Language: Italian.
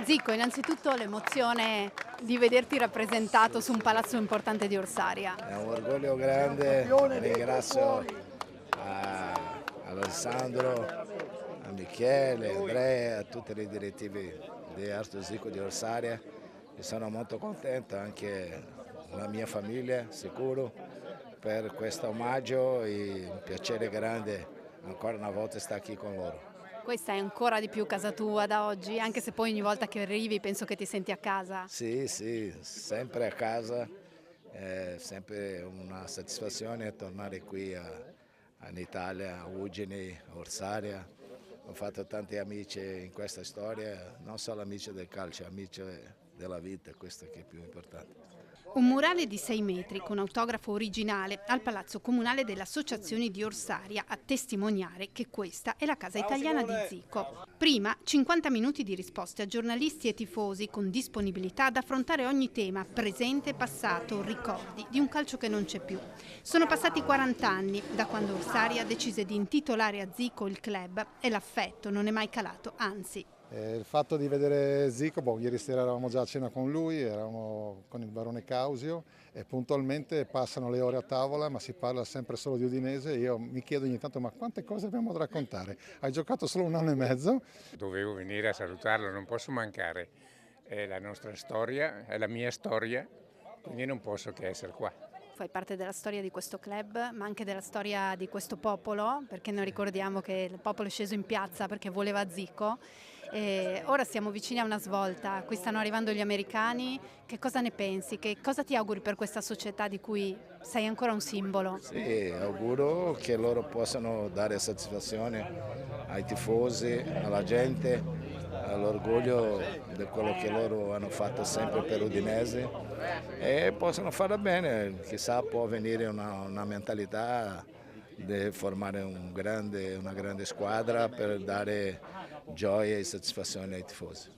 Zico, innanzitutto l'emozione di vederti rappresentato su un palazzo importante di Orsaria. È un orgoglio grande, ringrazio Alessandro, a Michele, a Andrea, a tutti i direttivi di Arto Zico di Orsaria. E sono molto contento, anche la mia famiglia, sicuro, per questo omaggio e un piacere grande ancora una volta stare qui con loro. Questa è ancora di più casa tua da oggi, anche se poi ogni volta che arrivi penso che ti senti a casa. Sì, sì, sempre a casa, è sempre una soddisfazione tornare qui in Italia, a Udine, a Orsaria. Ho fatto tanti amici in questa storia, non solo amici del calcio, amici della vita, questo che è più importante. Un murale di 6 metri con autografo originale al Palazzo Comunale delle Associazioni di Orsaria a testimoniare che questa è la casa italiana di Zico. Prima 50 minuti di risposte a giornalisti e tifosi con disponibilità ad affrontare ogni tema, presente, passato, ricordi di un calcio che non c'è più. Sono passati 40 anni da quando Orsaria decise di intitolare a Zico il club e l'affetto non è mai calato, anzi. Il fatto di vedere Zico, ieri sera eravamo già a cena con lui, eravamo con il barone Causio e puntualmente passano le ore a tavola ma si parla sempre solo di Udinese e io mi chiedo ogni tanto ma quante cose abbiamo da raccontare? Hai giocato solo un anno e mezzo? Dovevo venire a salutarlo, non posso mancare, è la nostra storia, è la mia storia, quindi non posso che essere qua. Fai parte della storia di questo club, ma anche della storia di questo popolo, perché noi ricordiamo che il popolo è sceso in piazza perché voleva Zico. E ora siamo vicini a una svolta, qui stanno arrivando gli americani, che cosa ne pensi? Che cosa ti auguri per questa società di cui sei ancora un simbolo? Sì, auguro che loro possano dare soddisfazione ai tifosi, alla gente, all'orgoglio di quello che loro hanno fatto sempre per Udinese e possono farla bene, chissà può venire una mentalità di formare una grande squadra per dare gioia e soddisfazione ai tifosi.